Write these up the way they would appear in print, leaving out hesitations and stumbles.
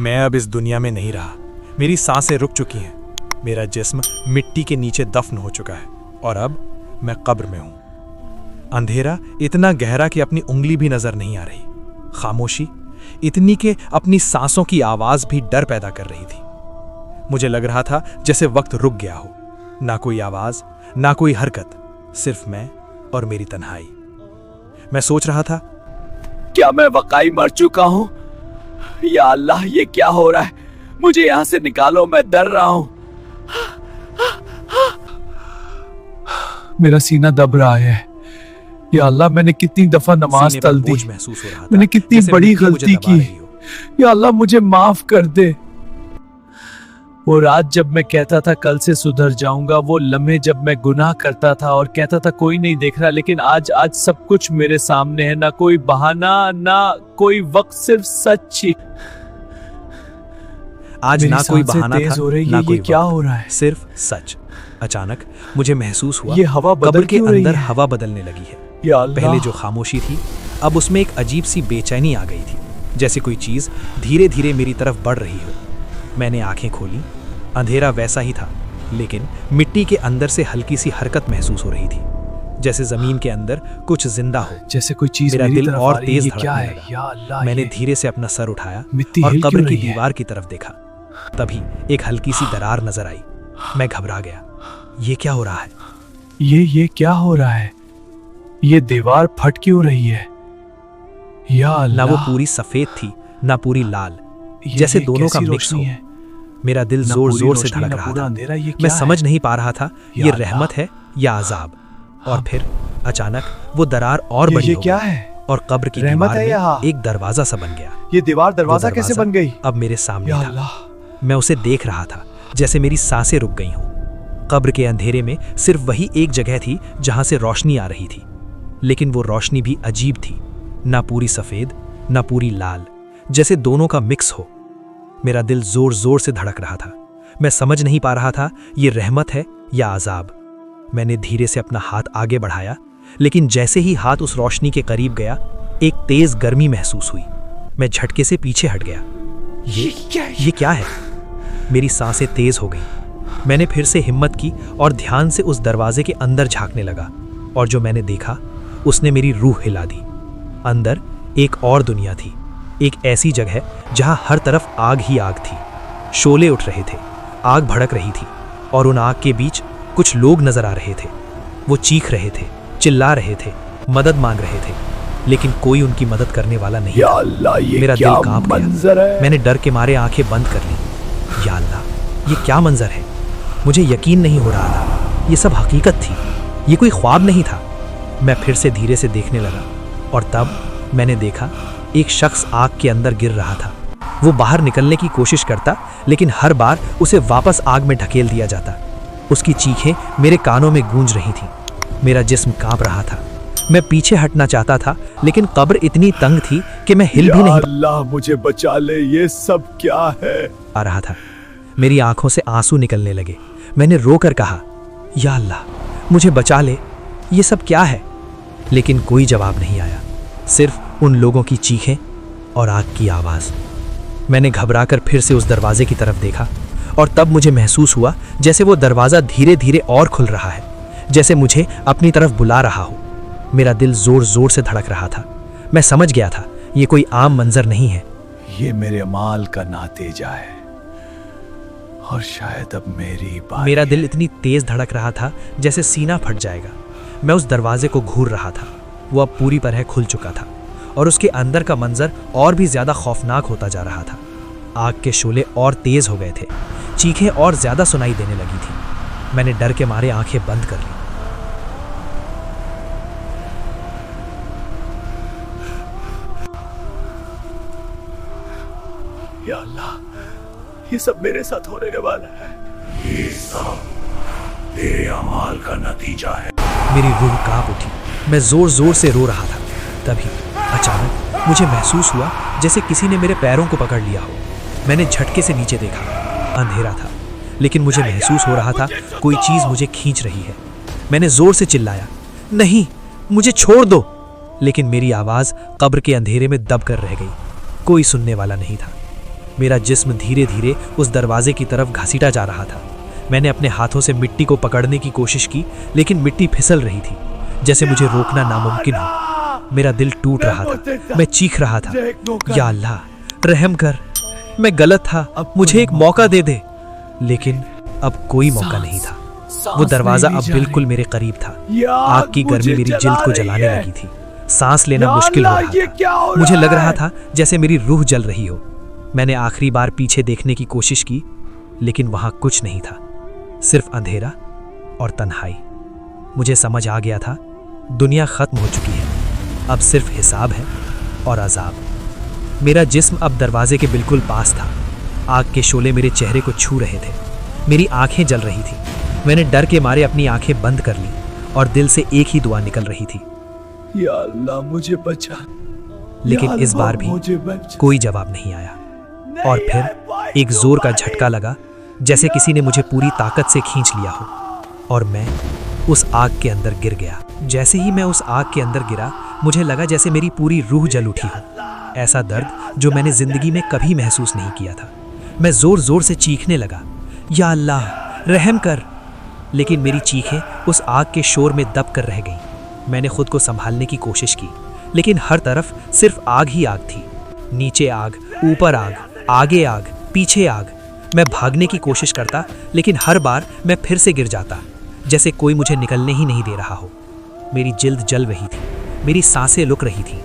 मैं अब इस दुनिया में नहीं रहा। मेरी सांसें रुक चुकी हैं। मेरा जिस्म मिट्टी के नीचे दफन हो चुका है और अब मैं कब्र में हूं। अंधेरा इतना गहरा कि अपनी उंगली भी नजर नहीं आ रही। खामोशी इतनी कि अपनी सांसों की आवाज भी डर पैदा कर रही थी। मुझे लग रहा था जैसे वक्त रुक गया हो। ना कोई आवाज, ना कोई हरकत, सिर्फ मैं और मेरी तन्हाई। मैं सोच रहा था, क्या मैं वाकई मर चुका हूं? या अल्लाह, ये क्या हो रहा है? मुझे यहां से निकालो, मैं डर रहा हूं। मेरा सीना दब रहा है। या अल्लाह, मैंने कितनी दफा नमाज तल दी, महसूस हो रहा था। मैंने कितनी बड़ी गलती की। या अल्लाह, मुझे माफ कर दे। वो रात जब मैं कहता था कल से सुधर जाऊंगा, वो लम्हे जब मैं गुनाह करता था और कहता था कोई नहीं देख रहा, लेकिन आज सब कुछ मेरे सामने है। ना कोई बहाना, ना कोई वक्त, सिर्फ सच ही। आज ना कोई बहाना था, ना कोई क्या हो रहा है? सिर्फ सच। अचानक मुझे महसूस हुआ ये हवा कब्र के अंदर हवा बदलने लगी है। या अल्लाह। पहले जो खामोशी थी, अब उसमें एक अजीब सी बेचैनी आ गई थी, जैसे कोई चीज धीरे धीरे मेरी तरफ बढ़ रही हो। मैंने आंखें खोली। अंधेरा वैसा ही था, लेकिन मिट्टी के अंदर से हल्की सी हरकत महसूस हो रही थी, जैसे जमीन के अंदर कुछ जिंदा हो। जैसे कोई चीज मेरा दिल और तेज धड़कने लगा। या अल्लाह, मैंने धीरे से अपना सर उठाया मिट्टी और हिल कब्र क्यों की रही है? दीवार की तरफ देखा। तभी एक हल्की सी दरार नजर आई। मैं घबरा गया। ये क्या हो रहा है? ये क्या हो रहा है? ये दीवार फट क्यों रही है? या अल्लाह। ना वो पूरी सफेद थी, ना पूरी लाल, जैसे दोनों का मिक्स हो। मेरा दिल जोर जोर से धड़क रहा था। मैं समझ नहीं पा रहा था ये रहमत है या अजाब। और फिर अचानक वो दरार और बड़ी हो गई और कब्र की दीवार में एक दरवाजा सा बन गया। ये दीवार दरवाजा कैसे बन गई? अब मेरे सामने था। मैं उसे देख रहा था, जैसे मेरी सांसें रुक गई हों। कब्र के अंधेरे में सिर्फ वही एक जगह थी जहां से रोशनी आ रही थी, लेकिन वो रोशनी भी अजीब थी। ना पूरी सफेद, ना पूरी लाल, जैसे दोनों का मिक्स हो। मेरा दिल जोर जोर से धड़क रहा था। मैं समझ नहीं पा रहा था ये रहमत है या अजाब। मैंने धीरे से अपना हाथ आगे बढ़ाया, लेकिन जैसे ही हाथ उस रोशनी के करीब गया, एक तेज गर्मी महसूस हुई। मैं झटके से पीछे हट गया। ये क्या है? मेरी सांसें तेज हो गई। मैंने फिर से हिम्मत की और ध्यान से उस दरवाजे के अंदर झांकने लगा, और जो मैंने देखा उसने मेरी रूह हिला दी। अंदर एक और दुनिया थी, एक ऐसी जगह जहां हर तरफ आग ही आग थी। शोले उठ रहे थे, आग भड़क रही थी, और उन आग के बीच कुछ लोग नजर आ रहे थे। वो चीख रहे थे, चिल्ला रहे थे, मदद मांग रहे थे, लेकिन कोई उनकी मदद करने वाला नहीं था। मेरा दिल कांप गया। मैंने डर के मारे आंखें बंद कर ली। या अल्लाह, ये क्या मंजर है? मुझे यकीन नहीं हो रहा था ये सब हकीकत थी, ये कोई ख्वाब नहीं था। मैं फिर से धीरे से देखने लगा, और तब मैंने देखा एक शख्स आग के अंदर गिर रहा था। वो बाहर निकलने की कोशिश करता, लेकिन हर बार उसे वापस आग में ढकेल दिया जाता। उसकी चीखें मेरे कानों में गूंज रही थीं। मेरा जिस्म कांप रहा था। मैं पीछे हटना चाहता था, लेकिन कब्र इतनी तंग थी कि मैं हिल भी नहीं अल्लाह, मुझे बचा ले, ये सब क्या है? आ रहा था। मेरी आंखों से आंसू निकलने लगे। मैंने रोकर कहा, या अल्लाह, मुझे बचा ले, ये सब क्या है? लेकिन कोई जवाब नहीं आया, सिर्फ उन लोगों की चीखें और आग की आवाज। मैंने घबराकर फिर से उस दरवाजे की तरफ देखा, और तब मुझे महसूस हुआ जैसे वो दरवाजा धीरे धीरे और खुल रहा है, जैसे मुझे अपनी तरफ बुला रहा हो। मेरा दिल जोर जोर से धड़क रहा था। मैं समझ गया था ये कोई आम मंजर नहीं है। ये मेरे माल का नातेजा है, और शायद अब मेरी बात। मेरा दिल इतनी तेज धड़क रहा था जैसे सीना फट जाएगा। मैं उस दरवाजे को घूर रहा था। वो अब पूरी तरह खुल चुका था, और उसके अंदर का मंजर और भी ज्यादा खौफनाक होता जा रहा था। आग के शोले और तेज हो गए थे, चीखें और ज्यादा सुनाई देने लगी थी। मैंने डर के मारे आंखें बंद कर ली। या अल्लाह, ये सब मेरे साथ होने वाला है। ये सब तेरे अमाल का नतीजा है। मेरी रूह कांप उठी। मैं जोर जोर से रो रहा था। तभी अचानक मुझे महसूस हुआ जैसे किसी ने मेरे पैरों को पकड़ लिया हो। मैंने झटके से नीचे देखा। अंधेरा था, लेकिन मुझे महसूस हो रहा था कोई चीज मुझे खींच रही है। मैंने जोर से चिल्लाया, नहीं, मुझे छोड़ दो। लेकिन मेरी आवाज कब्र के अंधेरे में दब कर रह गई। कोई सुनने वाला नहीं था। मेरा जिस्म धीरे धीरे उस दरवाजे की तरफ घसीटा जा रहा था। मैंने अपने हाथों से मिट्टी को पकड़ने की कोशिश की, लेकिन मिट्टी फिसल रही थी, जैसे मुझे रोकना नामुमकिन हो। मेरा दिल टूट रहा था, मैं चीख रहा था, या अल्लाह रहम कर, मैं गलत था, मुझे एक मौका दे दे। लेकिन अब कोई मौका नहीं था। वो दरवाजा अब बिल्कुल मेरे करीब था। आग की गर्मी मेरी जिल्द को जलाने लगी थी। सांस लेना मुश्किल हो रहा था। मुझे लग रहा था जैसे मेरी रूह जल रही हो। मैंने आखिरी बार पीछे देखने की कोशिश की, लेकिन वहां कुछ नहीं था, सिर्फ अंधेरा और तन्हाई। मुझे समझ आ गया था, दुनिया खत्म हो चुकी है, अब सिर्फ हिसाब है और अजाब। मेरा जिस्म अब दरवाजे के बिल्कुल पास था। आग के शोले मेरे चेहरे को छू रहे थे, मेरी आंखें जल रही थी। मैंने डर के मारे अपनी आंखें बंद कर ली और दिल से एक ही दुआ निकल रही थी, या अल्लाह मुझे बचा। लेकिन इस बार भी कोई जवाब नहीं आया। और फिर एक जोर का झटका लगा, जैसे किसी ने मुझे पूरी ताकत से खींच लिया हो, और मैं उस आग के अंदर गिर गया। जैसे ही मैं उस आग के अंदर गिरा, मुझे लगा जैसे मेरी पूरी रूह जल उठी हो। ऐसा दर्द जो मैंने जिंदगी में कभी महसूस नहीं किया था। मैं जोर जोर से चीखने लगा, या अल्लाह रहम कर। लेकिन मेरी चीखें उस आग के शोर में दब कर रह गईं। मैंने खुद को संभालने की कोशिश की, लेकिन हर तरफ सिर्फ आग ही आग थी। नीचे आग, ऊपर आग, आगे आग, पीछे आग। मैं भागने की कोशिश करता, लेकिन हर बार मैं फिर से गिर जाता, जैसे कोई मुझे निकलने ही नहीं दे रहा हो। मेरी जिल्द जल रही थी, मेरी सांसें रुक रही थीं।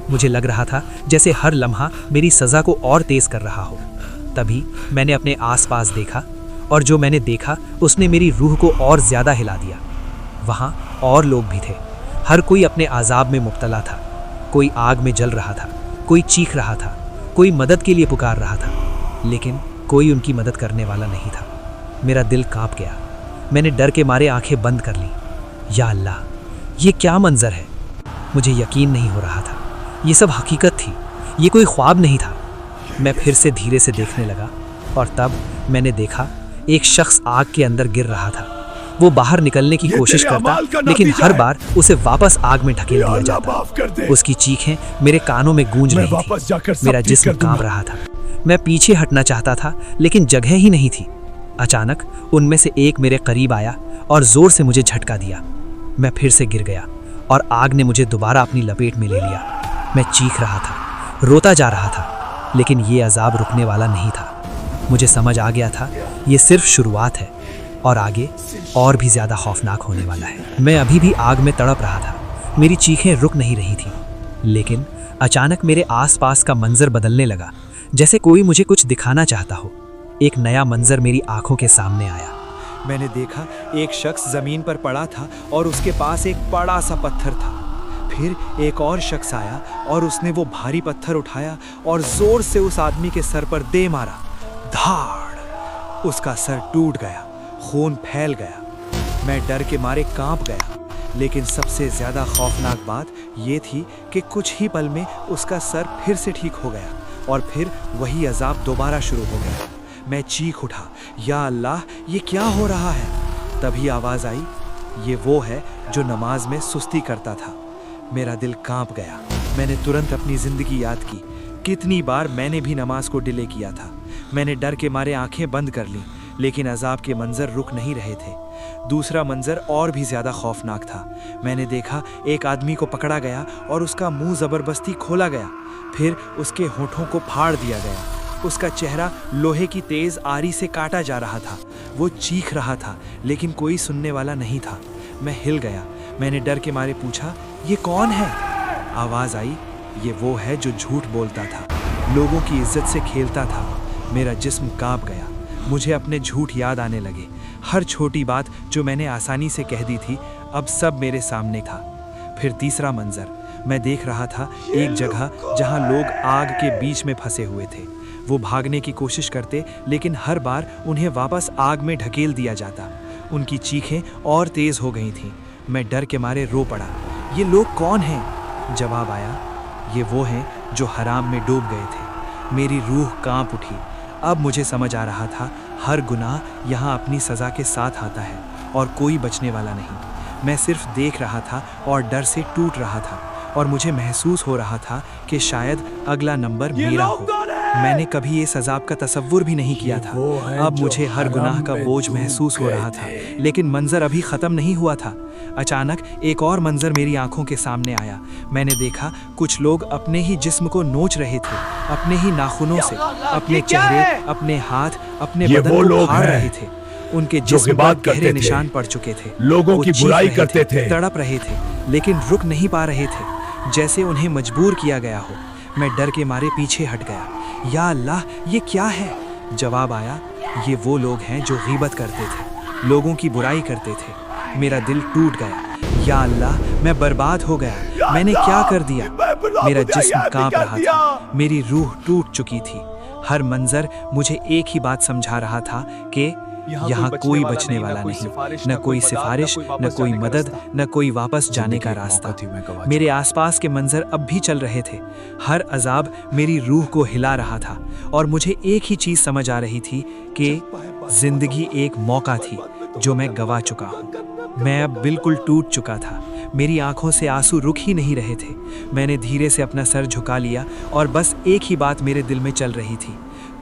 मुझे लग रहा था जैसे हर लम्हा मेरी सज़ा को और तेज़ कर रहा हो। तभी मैंने अपने आसपास देखा, और जो मैंने देखा उसने मेरी रूह को और ज़्यादा हिला दिया। वहाँ और लोग भी थे, हर कोई अपने आज़ाब में मुब्तला था। कोई आग में जल रहा था, कोई चीख रहा था, कोई मदद के लिए पुकार रहा था, लेकिन कोई उनकी मदद करने वाला नहीं था। मेरा दिल कांप गया। मैंने डर के मारे आंखें बंद कर लीं। या अल्लाह, ये क्या मंजर है? मुझे यकीन नहीं हो रहा था, ये सब हकीकत थी, ये कोई ख्वाब नहीं था। मैं फिर से धीरे से देखने लगा, और तब मैंने देखा एक शख्स आग के अंदर गिर रहा था। वो बाहर निकलने की कोशिश करता, लेकिन हर बार उसे वापस आग में ढकेल दिया जाता। उसकी चीखें मेरे कानों में गूंज रही थी। मेरा जिस्म कांप रहा था। मैं पीछे हटना चाहता था, लेकिन जगह ही नहीं थी। अचानक उनमें से एक मेरे करीब आया और जोर से मुझे झटका दिया। मैं फिर से गिर गया, और आग ने मुझे दोबारा अपनी लपेट में ले लिया। मैं चीख रहा था, रोता जा रहा था, लेकिन ये अजाब रुकने वाला नहीं था। मुझे समझ आ गया था, ये सिर्फ शुरुआत है, और आगे और भी ज़्यादा खौफनाक होने वाला है। मैं अभी भी आग में तड़प रहा था, मेरी चीखें रुक नहीं रही थी। लेकिन अचानक मेरे आसपास का मंजर बदलने लगा, जैसे कोई मुझे कुछ दिखाना चाहता हो। एक नया मंजर मेरी आंखों के सामने आया। मैंने देखा एक शख्स जमीन पर पड़ा था, और उसके पास एक बड़ा सा पत्थर था। फिर एक और शख्स आया, और उसने वो भारी पत्थर उठाया और जोर से उस आदमी के सर पर दे मारा। धाड़! उसका सर टूट गया, खून फैल गया। मैं डर के मारे कांप गया। लेकिन सबसे ज्यादा खौफनाक बात ये थी कि कुछ ही पल में उसका सर फिर से ठीक हो गया, और फिर वही अजाब दोबारा शुरू हो गया। मैं चीख उठा, या अल्लाह, ये क्या हो रहा है? तभी आवाज आई, ये वो है जो नमाज में सुस्ती करता था। मेरा दिल कांप गया। मैंने तुरंत अपनी जिंदगी याद की। कितनी बार मैंने भी नमाज को डिले किया था। मैंने डर के मारे आंखें बंद कर लीं, लेकिन अजाब के मंजर रुक नहीं रहे थे। दूसरा मंजर और भी ज्यादा खौफनाक था। मैंने देखा एक आदमी को पकड़ा गया और उसका मुंह जबरदस्ती खोला गया। फिर उसके होठों को फाड़ दिया गया। उसका चेहरा लोहे की तेज आरी से काटा जा रहा था। वो चीख रहा था, लेकिन कोई सुनने वाला नहीं था। मैं हिल गया। मैंने डर के मारे पूछा, ये कौन है? आवाज आई, ये वो है जो झूठ बोलता था, लोगों की इज्जत से खेलता था। मेरा जिस्म कांप गया। मुझे अपने झूठ याद आने लगे। हर छोटी बात जो मैंने आसानी से कह दी थी, अब सब मेरे सामने था। फिर तीसरा मंजर, मैं देख रहा था एक जगह जहां लोग आग के बीच में फंसे हुए थे। वो भागने की कोशिश करते, लेकिन हर बार उन्हें वापस आग में ढकेल दिया जाता। उनकी चीखें और तेज हो गई थीं। मैं डर के मारे रो पड़ा। ये लोग कौन हैं? जवाब आया, ये वो हैं जो हराम में डूब गए थे। मेरी रूह कांप उठी। अब मुझे समझ आ रहा था, हर गुनाह यहाँ अपनी सज़ा के साथ आता है, और कोई बचने वाला नहीं। मैं सिर्फ देख रहा था और डर से टूट रहा था, और मुझे महसूस हो रहा था कि शायद अगला नंबर मेरा हो। मैंने कभी इस अजाब का तसव्वुर भी नहीं किया था। अब मुझे हर गुनाह का बोझ महसूस हो रहा था, लेकिन मंजर अभी ख़त्म नहीं हुआ था। अचानक एक और मंजर मेरी आंखों के सामने आया। मैंने देखा कुछ लोग अपने ही जिस्म को नोच रहे थे, अपने ही नाखूनों से, अपने चेहरे, अपने हाथ, अपने बदन को फाड़ रहे थे। उनके जिस्म पर गहरे निशान पड़ चुके थे। लोगों की बुराई करते थे, तड़प रहे थे, लेकिन रुक नहीं पा रहे थे, जैसे उन्हें मजबूर किया गया हो। मैं डर के मारे पीछे हट गया। या अल्लाह, ये क्या है? जवाब आया, ये वो लोग हैं जो गीबत करते थे, लोगों की बुराई करते थे। मेरा दिल टूट गया। या अल्लाह, मैं बर्बाद हो गया। मैंने क्या कर दिया? मेरा जिस्म कांप रहा था, मेरी रूह टूट चुकी थी। हर मंजर मुझे एक ही बात समझा रहा था कि यहाँ कोई बचने वाला नहीं, न कोई सिफारिश, न कोई मदद, न कोई वापस जाने का रास्ता। मेरे आसपास के मंजर अब भी चल रहे थे। हर अजाब मेरी रूह को हिला रहा था और मुझे एक ही चीज समझ आ रही थी कि जिंदगी एक मौका थी जो मैं गवा चुका हूँ। मैं अब बिल्कुल टूट चुका था। मेरी आंखों से आंसू रुक ही नहीं रहे थे। मैंने धीरे से अपना सर झुका लिया और बस एक ही बात मेरे दिल में चल रही थी,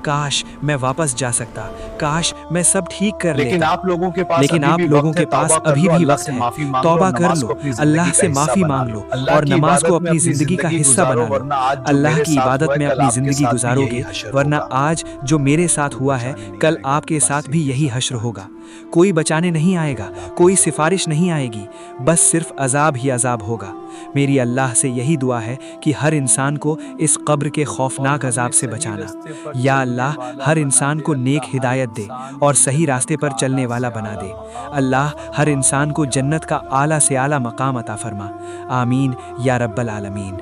काश मैं वापस जा सकता, काश मैं सब ठीक कर लेता। लेकिन आप लोगों के पास अभी भी वक्त है। तौबा कर लो, अल्लाह से माफी मांग लो और नमाज को अपनी जिंदगी का हिस्सा बना लो। अल्लाह की इबादत में अपनी जिंदगी गुजारोगे, वरना आज जो मेरे साथ हुआ है, कल आपके साथ भी यही हश्र होगा। कोई बचाने नहीं आएगा, कोई सिफारिश नहीं आएगी, बस सिर्फ अजाब ही अजाब होगा। मेरी अल्लाह से यही दुआ है कि हर इंसान को इस कब्र के खौफनाक अजाब से बचाना। या अल्लाह, हर इंसान को नेक हिदायत दे और सही रास्ते पर चलने वाला बना दे। अल्लाह, हर इंसान को जन्नत का आला से आला मकाम अता फरमा। आमीन या रब्बल आलमीन।